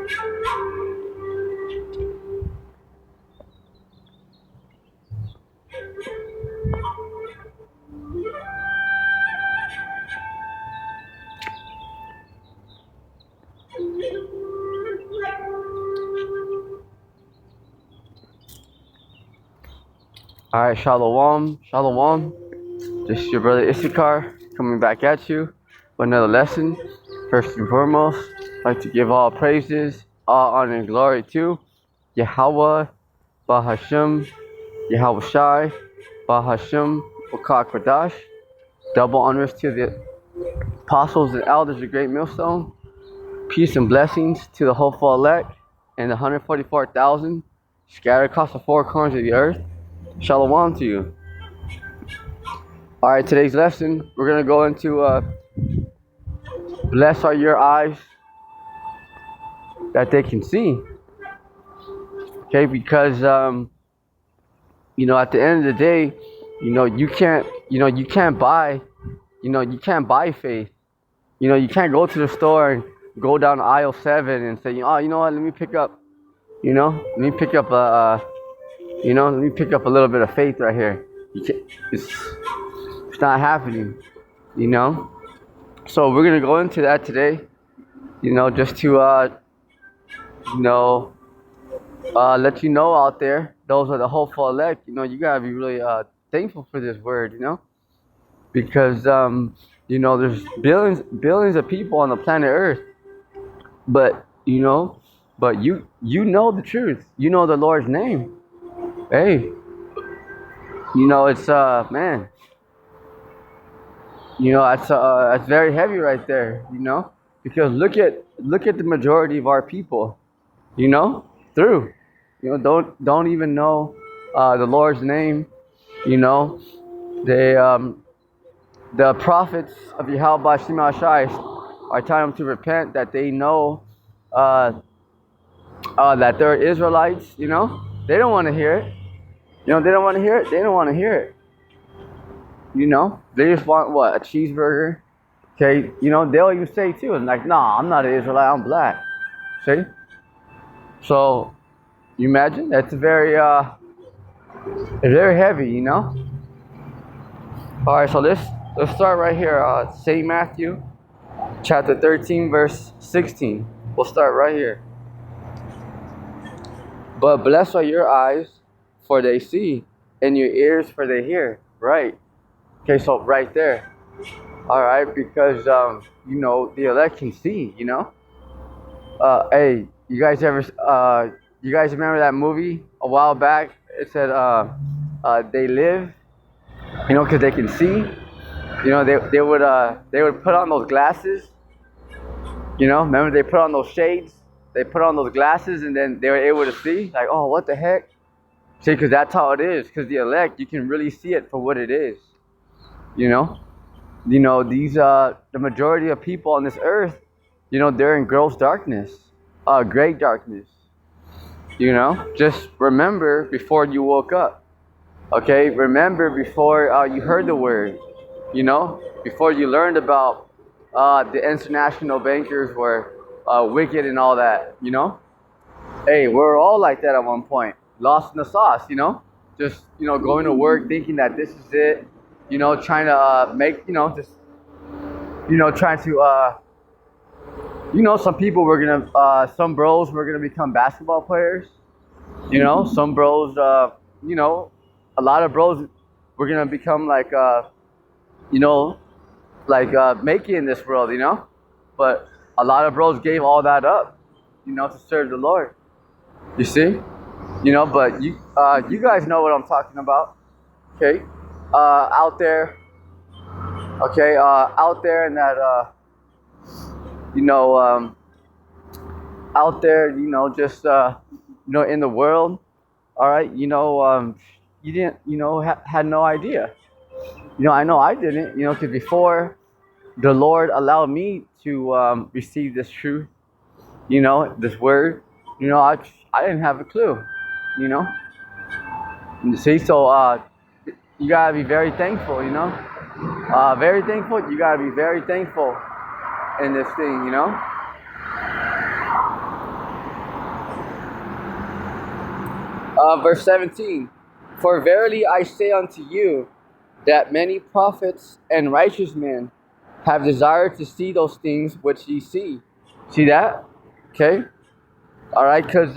All right, Shalom, Shalom. This is your brother Issachar coming back at you with another lesson. First and foremost, I'd like to give all praises, all honor and glory to Yahweh, Bahashem, Yahweh Shai, Bahashem, Wakak Radash. Double honors to the apostles and elders of Great Millstone. Peace and blessings to the hopeful elect and the 144,000 scattered across the four corners of the earth. Shalom to you. Alright, today's lesson, we're going to go into blessed are your eyes that they can see. Okay, because, at the end of the day, you can't buy, you can't buy faith. You can't go to the store and go down aisle 7 and say, oh, you know what, let me pick up a little bit of faith right here. It's not happening, So we're going to go into that today, just to, let you know out there, those are the hopeful elect, you got to be really thankful for this word, because, there's billions of people on the planet Earth, but, you know the truth, the Lord's name. Hey, it's, man, it's very heavy right there, because look at the majority of our people, don't even know the Lord's name, they the prophets of Yahweh Shema Shai are telling them to repent, that they know that they're Israelites, they don't want to hear it. They don't want to hear it. They don't want to hear it. They just want what? A cheeseburger. Okay, they'll even say too, like, nah, I'm not an Israelite, I'm black. See? So, you imagine? That's very heavy, Alright, so let's start right here. St. Matthew, chapter 13, verse 16. We'll start right here. But blessed are your eyes, for they see, and your ears, for they hear. Right. Okay, so right there. Alright, because, the elect can see, Hey, you guys remember that movie a while back? It said, they live, because they can see. They would put on those glasses. Remember they put on those shades? They put on those glasses and then they were able to see. Like, oh, what the heck? See, because that's how it is. Because the elect, you can really see it for what it is. These the majority of people on this earth, they're in gross darkness, great darkness. Just remember before you woke up. Okay, remember before you heard the word. Before you learned about the international bankers were wicked and all that. Hey, we're all like that at one point, lost in the sauce. Just going to work thinking that this is it. Trying to make, trying to, some people were gonna, some bros were gonna become basketball players. Some bros, a lot of bros were gonna become like, make it in this world, But a lot of bros gave all that up, to serve the Lord. You see? But you guys know what I'm talking about. Okay? Out there in that, out there, just, in the world, all right, you didn't, had no idea. I know I didn't, because before the Lord allowed me to receive this truth, this word, I didn't have a clue, You see, so, you gotta be very thankful, very thankful. You gotta be very thankful in this thing, Verse 17. For verily I say unto you, that many prophets and righteous men have desired to see those things which ye see. See that? Okay. All right. Because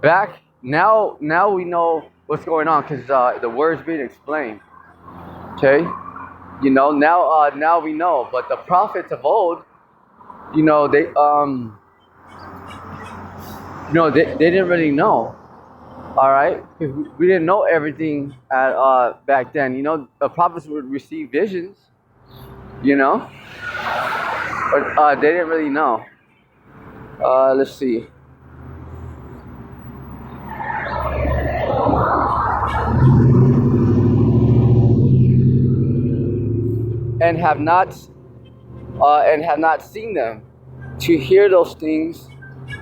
back now we know what's going on because the word's being explained. Okay. Now we know. But the prophets of old, they didn't really know. All right, because we didn't know everything back then. The prophets would receive visions, but they didn't really know. Let's see. And have not seen them, to hear those things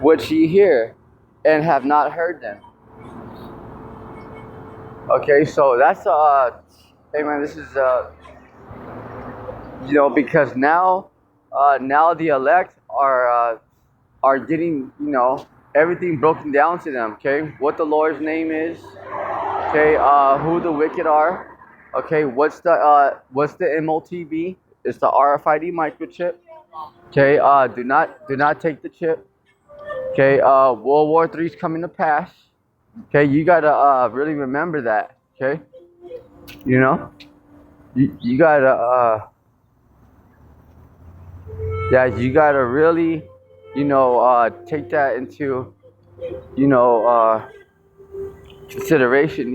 which ye hear, and have not heard them. Okay, so that's hey man, this is because now the elect are getting everything broken down to them. Okay, what the Lord's name is. Okay, who the wicked are. Okay, what's the MOTB? It's the RFID microchip. Okay, do not take the chip. Okay, World War III is coming to pass. Okay, you gotta really remember that. Okay, you gotta you gotta really take that into consideration.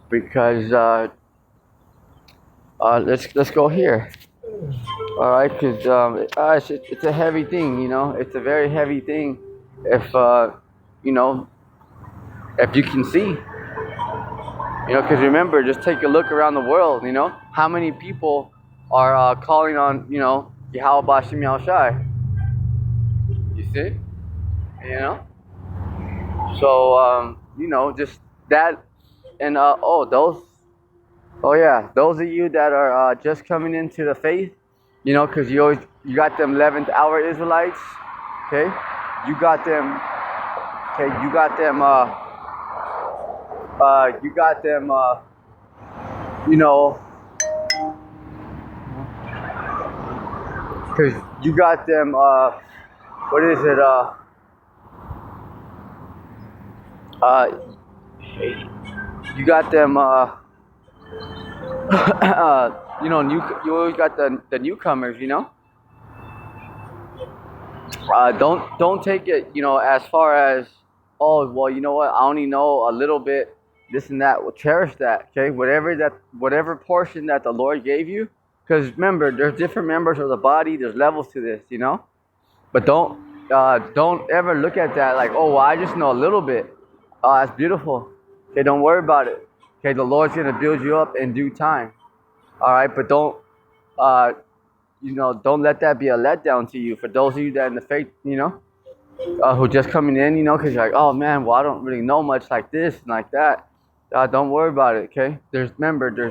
Because let's go here. All right, because it's a heavy thing. It's a very heavy thing. If if you can see. Because remember, just take a look around the world. How many people are calling on Yahweh Bashim Yahushai. You see, So just that, and those of you that are just coming into the faith, because you got them 11th hour Israelites. Okay, you got them. Okay, you got them. Because you got them. What is it? You got them. You always got the newcomers. Don't take it. As far as, oh well, you know what? I only know a little bit. This and that. Well, cherish that. Okay, whatever portion that the Lord gave you. Because remember, there's different members of the body. There's levels to this. But don't ever look at that like, oh, well, I just know a little bit. Oh, that's beautiful. Okay, don't worry about it. Okay, the Lord's gonna build you up in due time. All right, but don't let that be a letdown to you. For those of you that in the faith, who just coming in, because you're like, oh man, well I don't really know much like this and like that. Don't worry about it. Okay, there's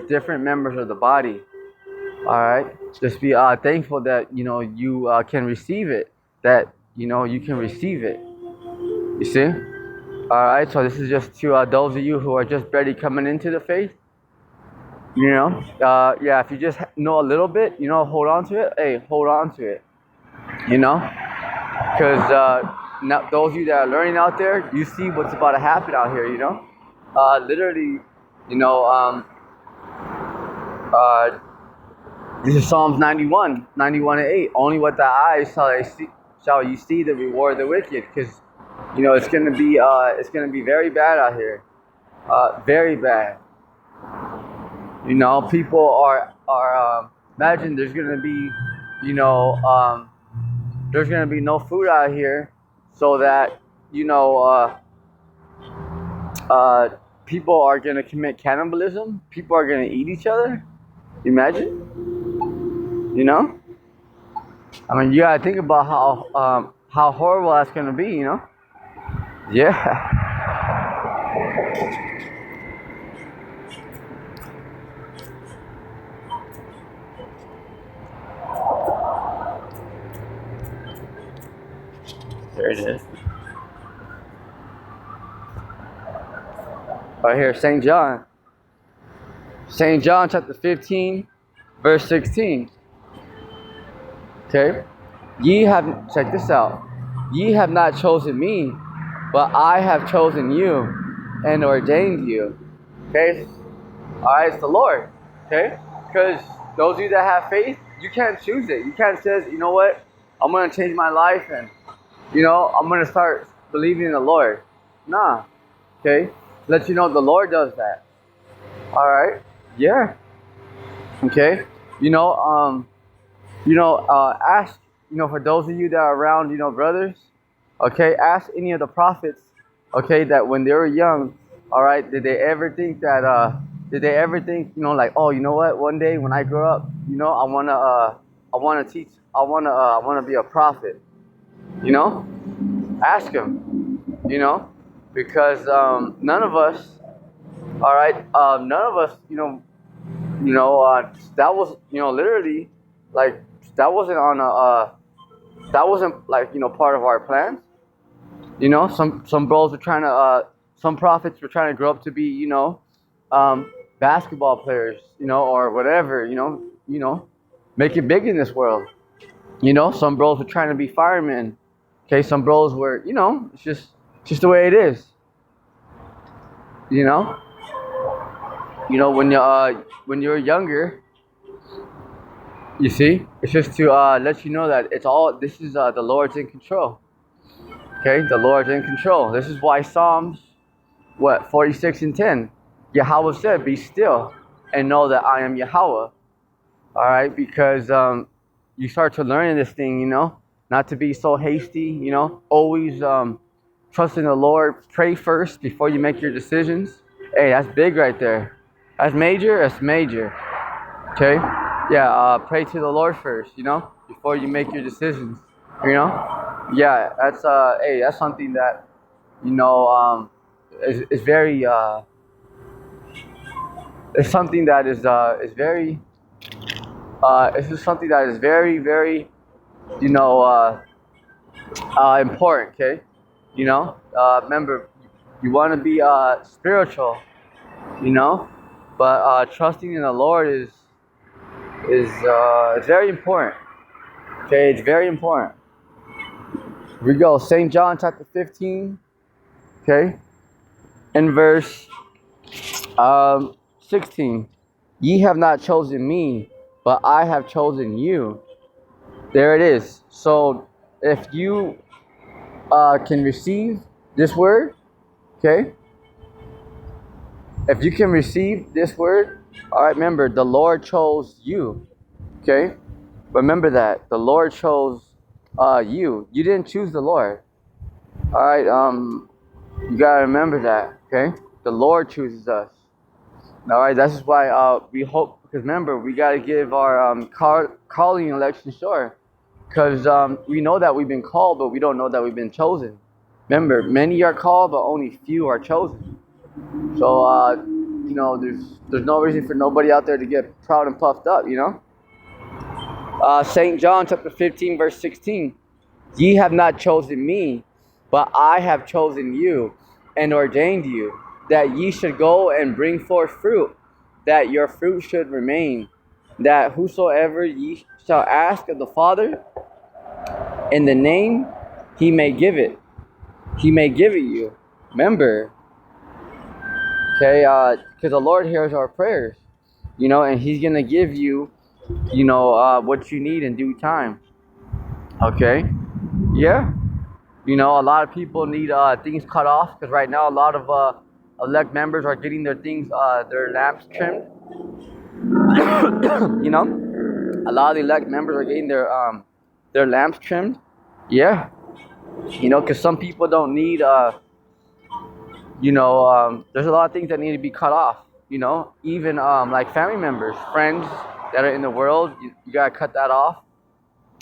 different members of the body. All right, just be thankful that you can receive it. That you can receive it. You see? All right. So this is just to those of you who are just barely coming into the faith. If you just know a little bit, hold on to it. Hey, hold on to it. Because now those of you that are learning out there, you see what's about to happen out here. Literally, this is Psalms 91 and 8. Only with the eyes shall you see the reward of the wicked. Because it's gonna be very bad out here, very bad. People are imagine there's gonna be there's gonna be no food out here, so that people are gonna commit cannibalism. People are gonna eat each other. Imagine. I mean, you gotta think about how horrible that's gonna be. Yeah. There it is. Right here, St. John. St. John chapter 15, verse 16. Okay? Check this out. Ye have not chosen me, but I have chosen you and ordained you. Okay? Alright, it's the Lord. Okay? Because those of you that have faith, you can't choose it. You can't say, you know what? I'm going to change my life and, I'm going to start believing in the Lord. Nah. Okay? Let you know the Lord does that. Alright? Yeah. Okay? Ask, for those of you that are around, brothers, okay, ask any of the prophets, okay, that when they were young, all right, did they ever think, like, oh, you know what, one day when I grow up, I want to be a prophet, ask them, because none of us, all right, that was, literally, like, that wasn't on that wasn't like, part of our plans. Some bros were trying to, some prophets were trying to grow up to be, basketball players, or whatever, make it big in this world. Some bros were trying to be firemen. Okay, some bros were, it's just the way it is. When you're younger, you see, it's just to let you know that this is the Lord's in control. Okay, the Lord's in control. This is why Psalms, 46:10, Yahweh said, be still and know that I am Yahweh. All right, because you start to learn this thing, not to be so hasty, always trust in the Lord. Pray first before you make your decisions. Hey, that's big right there. That's major. That's major. Okay? Yeah, pray to the Lord first, before you make your decisions, Yeah, that's something that, is very, it's something that is very, it's just something that is very, very, important, okay? Remember, you want to be spiritual, but trusting in the Lord is very important. Okay, it's very important. Here we go, St. John chapter 15, okay, in verse 16. Ye have not chosen me, but I have chosen you. There it is. So if you can receive this word, okay, if you can receive this word, all right, remember, the Lord chose you, okay? Remember that. The Lord chose you. You didn't choose the Lord. All right, you got to remember that, okay? The Lord chooses us. All right, that's why we hope, because remember, we got to give our calling election sure. Because we know that we've been called, but we don't know that we've been chosen. Remember, many are called, but only few are chosen. So, there's no reason for nobody out there to get proud and puffed up, St. John chapter 15, verse 16. Ye have not chosen me, but I have chosen you and ordained you, that ye should go and bring forth fruit, that your fruit should remain, that whosoever ye shall ask of the Father in the name, he may give it. He may give it you. Remember, okay, because the Lord hears our prayers, and he's going to give you, what you need in due time. Okay? Yeah. A lot of people need things cut off, because right now a lot of elect members are getting their things, their lamps trimmed. A lot of the elect members are getting their lamps trimmed. Yeah. Because some people don't need, there's a lot of things that need to be cut off, even like family members, friends that are in the world, you got to cut that off,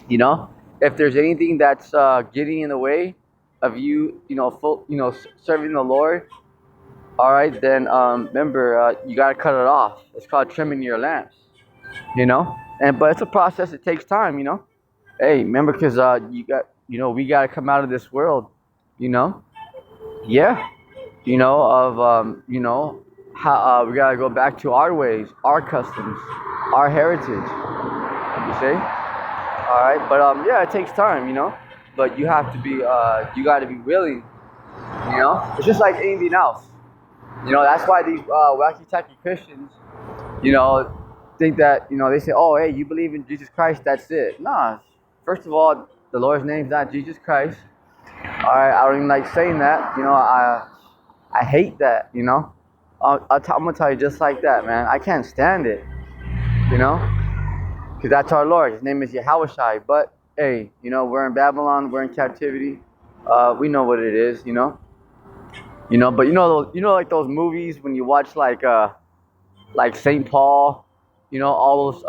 if there's anything that's getting in the way of you, serving the Lord, all right, then remember, you got to cut it off. It's called trimming your lamps, but it's a process. It takes time, Hey, remember, because we got to come out of this world, Yeah. how we gotta go back to our ways, our customs, our heritage. You see? All right, but yeah, it takes time, but you have to be, you got to be willing. It's just like anything else. That's why these wacky tacky Christians, think that they say, oh, hey, you believe in Jesus Christ, that's it. Nah. First of all, the Lord's name's not Jesus Christ. All right, I don't even like saying that. I hate that. I'm gonna tell you just like that, man. I can't stand it. Because that's our Lord. His name is Yahushai. But hey, we're in Babylon. We're in captivity. We know what it is. But like those movies when you watch like Saint Paul, all those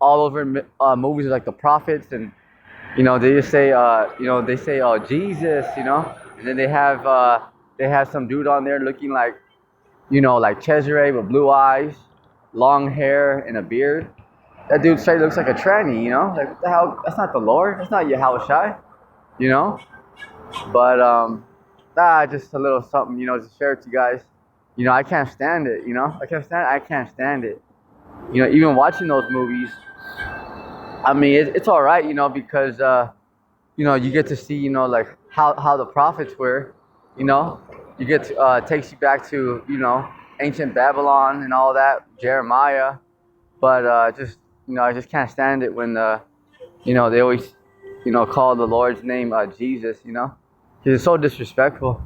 all over movies like the prophets, and they just say they say, oh, Jesus, and then they have some dude on there looking like like Cesare with blue eyes, long hair and a beard. That dude straight looks like a tranny, like what the hell? That's not the Lord. That's not Yahushai, you know. But just a little something, to share with you guys. I can't stand it. I can't stand it. Even watching those movies. I mean, it's all right, because you get to see, like how the prophets were. You get to, takes you back to ancient Babylon and all that, Jeremiah. But I just can't stand it when they always call the Lord's name Jesus. Because it's so disrespectful.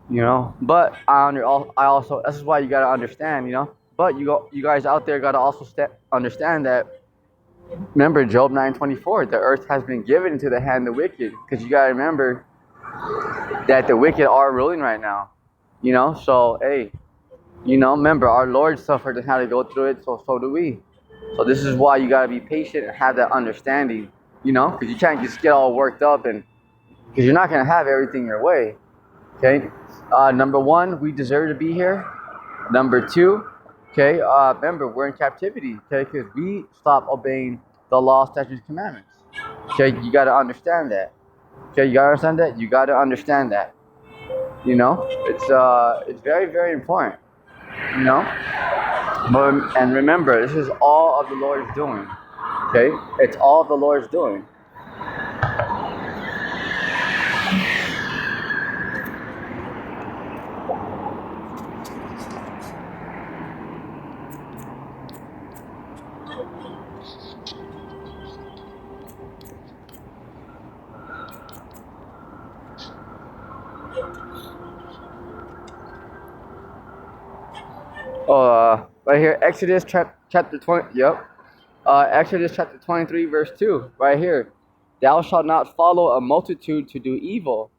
But I also, this is why you gotta understand. But you guys out there gotta also understand that. Remember Job 9:24. The earth has been given into the hand of the wicked. Because you gotta remember that the wicked are ruling right now. So hey, remember our Lord suffered and had to go through it. So do we. So this is why you gotta be patient and have that understanding. Because you can't just get all worked up and because you're not gonna have everything your way. Okay. Number one, we deserve to be here. Number two, okay, remember, we're in captivity, okay, because we stopped obeying the law, statutes, commandments. Okay, you got to understand that. Okay, you got to understand that? You got to understand that. It's very, very important. And remember, this is all of the Lord's doing. Okay, it's all of the Lord's doing. Right here, Exodus chapter 20. Yep. Exodus chapter 23, verse 2. Right here. Thou shalt not follow a multitude to do evil.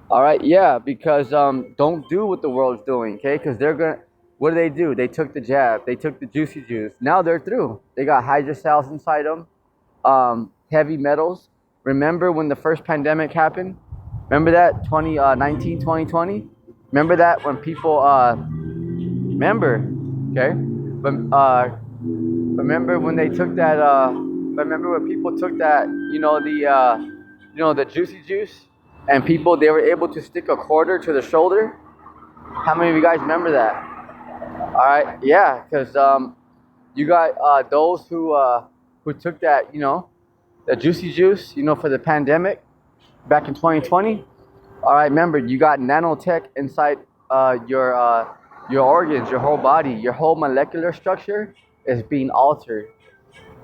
All right. Yeah, because don't do what the world's doing. Okay, because they're gonna. What do? They took the jab. They took the juicy juice. Now they're through. They got hydrocells inside them. Heavy metals. Remember when the first pandemic happened? Remember that 2019, 2020? Remember that when people remember, okay? But remember when they took that remember when people took that, the juicy juice, and they were able to stick a quarter to the shoulder? How many of you guys remember that? All right, yeah, because you got those who took that, the juicy juice, for the pandemic back in 2020. All right, remember, you got nanotech inside your organs, your whole body, your whole molecular structure is being altered.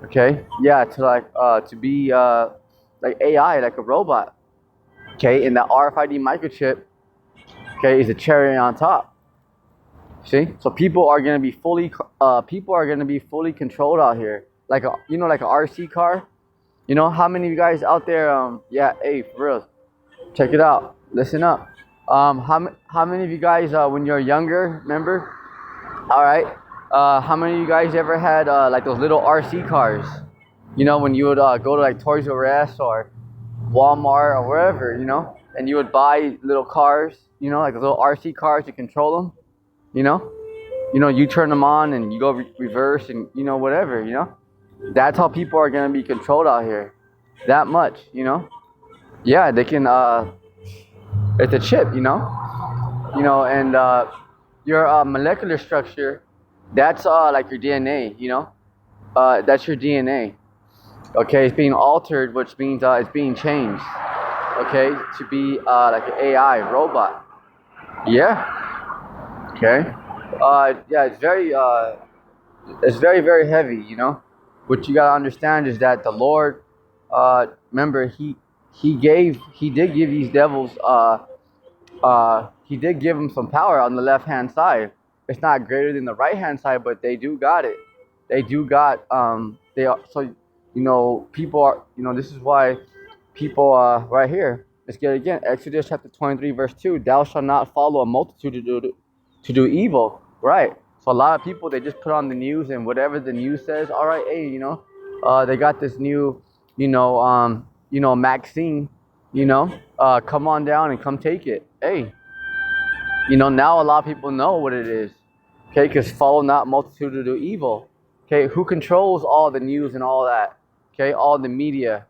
Okay, yeah, to be like AI, like a robot. Okay, and the RFID microchip, okay, is a cherry on top. See, so people are gonna be fully controlled out here, like a like a RC car. How many of you guys out there? Yeah, hey, for real, check it out. Listen up. How many of you guys when you're younger, remember? All right. How many of you guys ever had like those little RC cars? When you would go to like Toys R Us or Walmart or wherever, and you would buy little cars, like little RC cars to control them. You turn them on and you go reverse and whatever. That's how people are gonna be controlled out here. That much, Yeah, they can. It's a chip, and your molecular structure, that's like your DNA, that's your DNA. Okay, it's being altered, which means it's being changed. Okay, to be like an AI robot. Yeah. Okay. Yeah, it's very very heavy. What you gotta understand is that the Lord, remember he did give these devils he did give them some power on the left hand side. It's not greater than the right hand side, but they do got it. They do got they are so people are this is why people right here. Let's get it again. Exodus chapter 23 verse 2. Thou shalt not follow a multitude to do evil. Right. So a lot of people, they just put on the news, and whatever the news says, all right, hey, they got this new, Maxine, come on down and come take it. Hey, now a lot of people know what it is. Okay, because follow not multitude to do evil. Okay, who controls all the news and all that? Okay, all the media,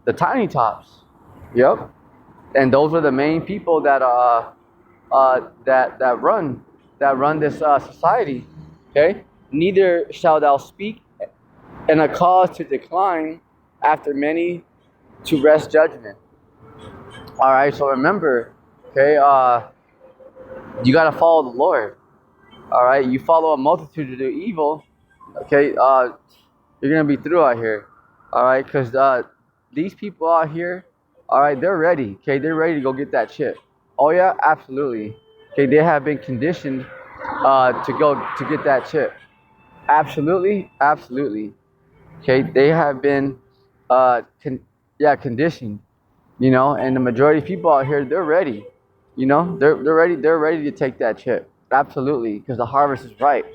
the tiny tops. Yep, and those are the main people that that run this society. Okay, neither shall thou speak in a cause to decline after many to rest judgment. All right, so remember, okay, you gotta follow the Lord. All right, you follow a multitude to do evil. Okay, you're gonna be through out here. All right, because these people out here, all right, they're ready. Okay, they're ready to go get that chip. Oh yeah, absolutely. Okay, they have been conditioned to go to get that chip. Absolutely, absolutely. Okay, they have been conditioned. And the majority of people out here, they're ready. They're ready. They're ready to take that chip. Absolutely, because the harvest is ripe.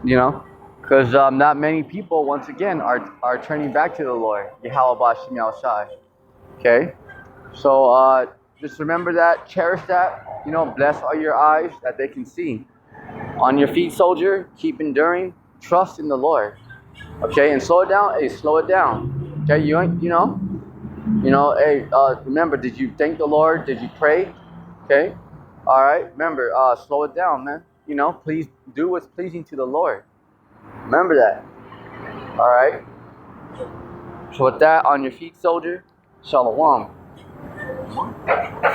Because not many people, once again, are turning back to the Lord. Yahweh Bashim Shai. Okay, so just remember that, cherish that. Bless all your eyes that they can see. On your feet, soldier, keep enduring. Trust in the Lord. Okay, and slow it down. Hey, slow it down. Okay, you ain't, hey, remember, did you thank the Lord? Did you pray? Okay, all right. Remember, slow it down, man. Please do what's pleasing to the Lord. Remember that. All right. So with that, on your feet, soldier. Shalom.